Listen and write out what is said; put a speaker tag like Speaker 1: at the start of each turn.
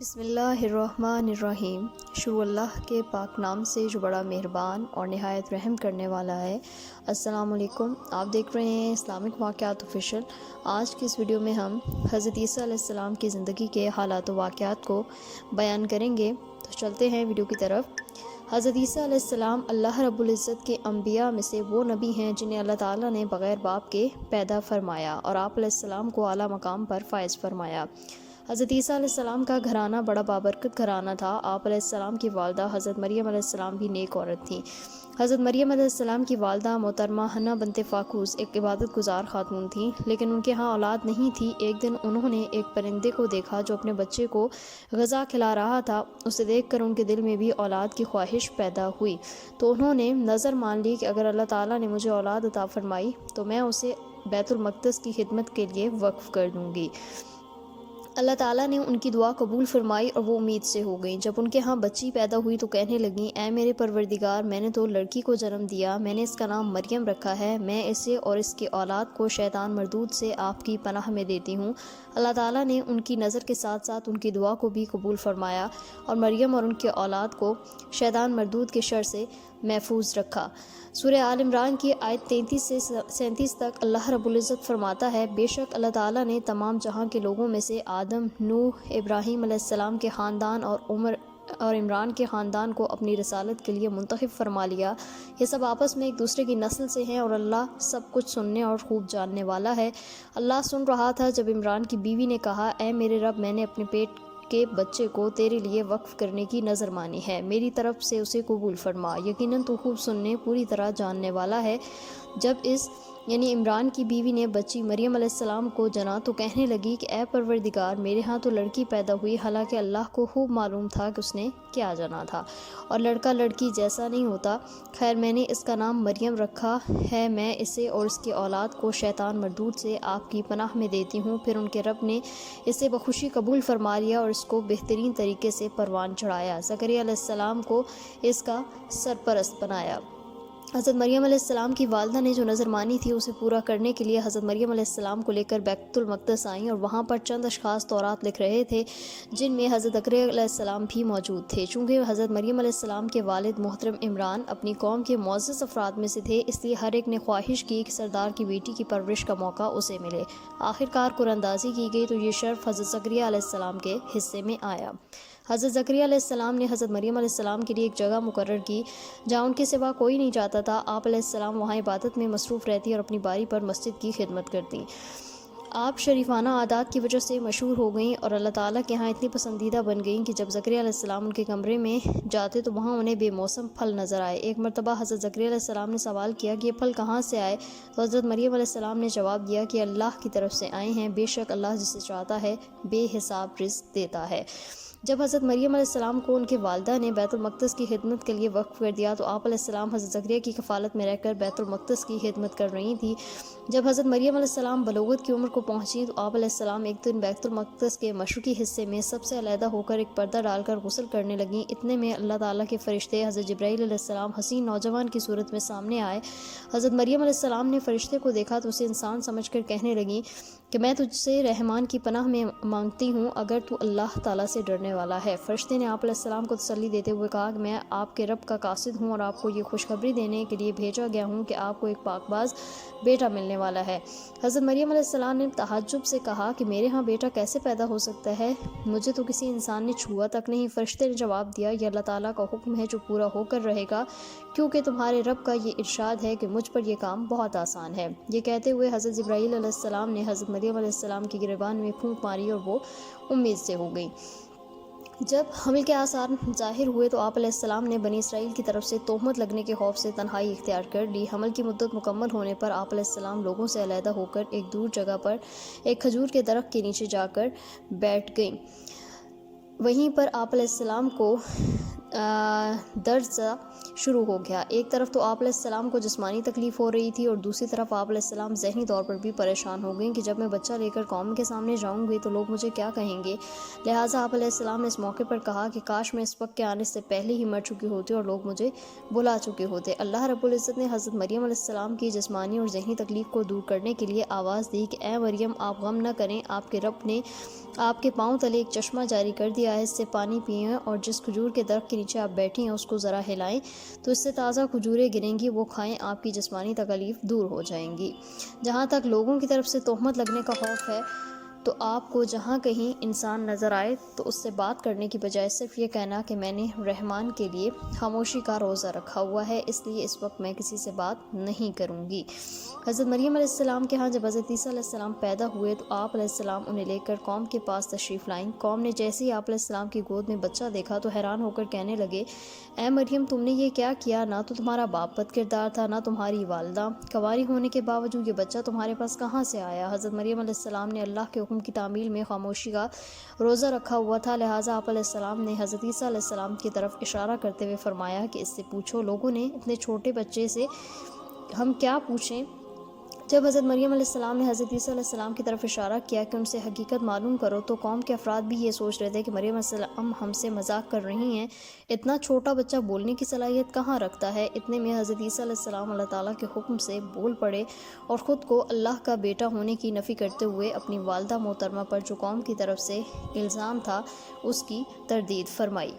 Speaker 1: بسم اللہ الرحمن الرحیم۔ شروع اللہ کے پاک نام سے جو بڑا مہربان اور نہایت رحم کرنے والا ہے۔ السلام علیکم، آپ دیکھ رہے ہیں اسلامک واقعات آفیشیل۔ آج کی اس ویڈیو میں ہم حضرت عیسیٰ علیہ السلام کی زندگی کے حالات و واقعات کو بیان کریں گے، تو چلتے ہیں ویڈیو کی طرف۔ حضرت عیسیٰ علیہ السلام اللہ رب العزت کے انبیاء میں سے وہ نبی ہیں جنہیں اللہ تعالیٰ نے بغیر باپ کے پیدا فرمایا اور آپ علیہ السلام کو اعلیٰ مقام پر فائز فرمایا۔ حضرت عیسیٰ علیہ السلام کا گھرانہ بڑا بابرکت گھرانہ تھا۔ آپ علیہ السلام کی والدہ حضرت مریم علیہ السلام بھی نیک عورت تھیں۔ حضرت مریم علیہ السلام کی والدہ محترمہ حنا بنت فاقوس ایک عبادت گزار خاتون تھیں، لیکن ان کے ہاں اولاد نہیں تھی۔ ایک دن انہوں نے ایک پرندے کو دیکھا جو اپنے بچے کو غذا کھلا رہا تھا۔ اسے دیکھ کر ان کے دل میں بھی اولاد کی خواہش پیدا ہوئی، تو انہوں نے نظر مان لی کہ اگر اللہ تعالیٰ نے مجھے اولاد عطا فرمائی تو میں اسے بیت المقدس کی خدمت کے لیے وقف کر دوں گی۔ اللہ تعالیٰ نے ان کی دعا قبول فرمائی اور وہ امید سے ہو گئیں۔ جب ان کے ہاں بچی پیدا ہوئی تو کہنے لگیں، اے میرے پروردگار، میں نے تو لڑکی کو جنم دیا، میں نے اس کا نام مریم رکھا ہے، میں اسے اور اس کی اولاد کو شیطان مردود سے آپ کی پناہ میں دیتی ہوں۔ اللہ تعالیٰ نے ان کی نظر کے ساتھ ساتھ ان کی دعا کو بھی قبول فرمایا اور مریم اور ان کے اولاد کو شیطان مردود کے شر سے محفوظ رکھا۔ سورہ آل عمران کی آیت 33 سے 37 تک اللہ رب العزت فرماتا ہے، بے شک اللہ تعالیٰ نے تمام جہاں کے لوگوں میں سے آدم، نوح، ابراہیم علیہ السلام کے خاندان اور عمر اور عمران کے خاندان کو اپنی رسالت کے لیے منتخب فرما لیا۔ یہ سب آپس میں ایک دوسرے کی نسل سے ہیں اور اللہ سب کچھ سننے اور خوب جاننے والا ہے۔ اللہ سن رہا تھا جب عمران کی بیوی نے کہا، اے میرے رب، میں نے اپنے پیٹ کے بچے کو تیرے لیے وقف کرنے کی نظر مانی ہے، میری طرف سے اسے قبول فرما، یقیناً تو خوب سننے پوری طرح جاننے والا ہے۔ جب اس یعنی عمران کی بیوی نے بچی مریم علیہ السلام کو جنا تو کہنے لگی کہ اے پروردگار، میرے ہاں تو لڑکی پیدا ہوئی، حالانکہ اللہ کو خوب معلوم تھا کہ اس نے کیا جنا تھا اور لڑکا لڑکی جیسا نہیں ہوتا۔ خیر، میں نے اس کا نام مریم رکھا ہے، میں اسے اور اس کی اولاد کو شیطان مردود سے آپ کی پناہ میں دیتی ہوں۔ پھر ان کے رب نے اسے بخوشی قبول فرما لیا اور اس کو بہترین طریقے سے پروان چڑھایا۔ زکریا علیہ السلام کو اس کا سرپرست بنایا۔ حضرت مریم علیہ السلام کی والدہ نے جو نظر مانی تھی اسے پورا کرنے کے لیے حضرت مریم علیہ السلام کو لے کر بیت المقدس آئیں اور وہاں پر چند اشخاص تورات لکھ رہے تھے، جن میں حضرت زکریا علیہ السلام بھی موجود تھے۔ چونکہ حضرت مریم علیہ السلام کے والد محترم عمران اپنی قوم کے معزز افراد میں سے تھے، اس لیے ہر ایک نے خواہش کی کہ سردار کی بیٹی کی پرورش کا موقع اسے ملے۔ آخرکار قراندازی کی گئی تو یہ شرف حضرت زکریا علیہ السلام کے حصے میں آیا۔ حضرت زکریا علیہ السلام نے حضرت مریم علیہ السلام کے لیے ایک جگہ مقرر کی جہاں ان کے سوا کوئی نہیں جاتا تھا۔ آپ علیہ السلام وہاں عبادت میں مصروف رہتی اور اپنی باری پر مسجد کی خدمت کرتی۔ آپ شریفانہ عادات کی وجہ سے مشہور ہو گئیں اور اللہ تعالیٰ کے ہاں اتنی پسندیدہ بن گئیں کہ جب زکریا علیہ السلام ان کے کمرے میں جاتے تو وہاں انہیں بے موسم پھل نظر آئے۔ ایک مرتبہ حضرت زکریا علیہ السلام نے سوال کیا کہ یہ پھل کہاں سے آئے، تو حضرت مریم علیہ السلام نے جواب دیا کہ اللہ کی طرف سے آئے ہیں، بے شک اللہ جسے چاہتا ہے بے حساب رزق دیتا ہے۔ جب حضرت مریم علیہ السلام کو ان کے والدہ نے بیت المقدس کی خدمت کے لیے وقف کر دیا تو آپ علیہ السلام حضرت زکریا کی کفالت میں رہ کر بیت المقدس کی خدمت کر رہی تھیں۔ جب حضرت مریم علیہ السلام بلوغت کی عمر کو پہنچی تو آپ علیہ السلام ایک دن بیت المقدس کے مشرقی حصے میں سب سے علیحدہ ہو کر ایک پردہ ڈال کر غسل کرنے لگیں۔ اتنے میں اللہ تعالیٰ کے فرشتے حضرت جبرائیل علیہ السلام حسین نوجوان کی صورت میں سامنے آئے۔ حضرت مریم علیہ السلام نے فرشتے کو دیکھا تو اسے انسان سمجھ کر کہنے لگیں کہ میں تجھ سے رحمان کی پناہ میں مانگتی ہوں اگر تو اللہ تعالیٰ سے ڈرنے والا ہے۔ فرشتے نے آپ علیہ السلام کو تسلی دیتے ہوئے کہا کہ میں آپ کے رب کا قاصد ہوں اور آپ کو یہ خوشخبری دینے کے لیے بھیجا گیا ہوں کہ آپ کو ایک پاک باز بیٹا ملنے والا ہے۔ حضرت مریم علیہ السلام نے تعجب سے کہا کہ میرے ہاں بیٹا کیسے پیدا ہو سکتا ہے، مجھے تو کسی انسان نے چھوا تک نہیں۔ فرشتے نے جواب دیا، یہ اللہ تعالیٰ کا حکم ہے جو پورا ہو کر رہے گا، کیونکہ تمہارے رب کا یہ ارشاد ہے کہ مجھ پر یہ کام بہت آسان ہے۔ یہ کہتے ہوئے حضرت جبرائیل علیہ السلام نے حضرت مریم علیہ السلام کی گریبان میں پھونک ماری اور وہ امید سے ہو گئی۔ جب حمل کے آثار ظاہر ہوئے تو آپ علیہ السلام نے بنی اسرائیل کی طرف سے تہمت لگنے کے خوف سے تنہائی اختیار کر لی۔ حمل کی مدت مکمل ہونے پر آپ علیہ السلام لوگوں سے علیحدہ ہو کر ایک دور جگہ پر ایک کھجور کے درخت کے نیچے جا کر بیٹھ گئیں۔ وہیں پر آپ علیہ السلام کو درد سا شروع ہو گیا۔ ایک طرف تو آپ علیہ السلام کو جسمانی تکلیف ہو رہی تھی اور دوسری طرف آپ علیہ السلام ذہنی طور پر بھی پریشان ہو گئیں کہ جب میں بچہ لے کر قوم کے سامنے جاؤں گی تو لوگ مجھے کیا کہیں گے۔ لہٰذا آپ علیہ السلام نے اس موقع پر کہا کہ کاش میں اس وقت کے آنے سے پہلے ہی مر چکی ہوتی اور لوگ مجھے بلا چکے ہوتے۔ اللہ رب العزت نے حضرت مریم علیہ السلام کی جسمانی اور ذہنی تکلیف کو دور کرنے کے لیے آواز دی کہ اے مریم آپ غم نہ کریں، آپ کے رب نے آپ کے پاؤں تلے ایک چشمہ جاری کر دیا ہے، اس سے پانی پئیں اور جس کھجور کے درخت کے نیچے آپ بیٹھی ہیں اس کو ذرا ہلائیں تو اس سے تازہ کھجوریں گریں گی، وہ کھائیں، آپ کی جسمانی تکلیف دور ہو جائیں گی۔ جہاں تک لوگوں کی طرف سے تہمت لگنے کا خوف ہے تو آپ کو جہاں کہیں انسان نظر آئے تو اس سے بات کرنے کی بجائے صرف یہ کہنا کہ میں نے رحمان کے لیے خاموشی کا روزہ رکھا ہوا ہے، اس لیے اس وقت میں کسی سے بات نہیں کروں گی۔ حضرت مریم علیہ السلام کے ہاں جب حضرت عیسیٰ علیہ السلام پیدا ہوئے تو آپ علیہ السلام انہیں لے کر قوم کے پاس تشریف لائیں۔ قوم نے جیسے ہی آپ علیہ السلام کی گود میں بچہ دیکھا تو حیران ہو کر کہنے لگے، اے مریم تم نے یہ کیا کیا؟ نہ تو تمہارا باپ بد کردار تھا، نہ تمہاری والدہ، کنواری ہونے کے باوجود یہ بچہ تمہارے پاس کہاں سے آیا؟ حضرت مریم علیہ السلام نے اللہ کے حکم کی تعمیل میں خاموشی کا روزہ رکھا ہوا تھا، لہٰذا آپ علیہ السلام نے حضرت عیسیٰ علیہ السلام کی طرف اشارہ کرتے ہوئے فرمایا کہ اس سے پوچھو۔ لوگوں نے اتنے چھوٹے بچے سے ہم کیا پوچھیں؟ جب حضرت مریم علیہ السلام نے حضرت عیسیٰ علیہ السلام کی طرف اشارہ کیا کہ ان سے حقیقت معلوم کرو تو قوم کے افراد بھی یہ سوچ رہے تھے کہ مریم علیہ السلام ہم سے مذاق کر رہی ہیں، اتنا چھوٹا بچہ بولنے کی صلاحیت کہاں رکھتا ہے۔ اتنے میں حضرت عیسیٰ علیہ السلام اللہ تعالیٰ کے حکم سے بول پڑے اور خود کو اللہ کا بیٹا ہونے کی نفی کرتے ہوئے اپنی والدہ محترمہ پر جو قوم کی طرف سے الزام تھا اس کی تردید فرمائی۔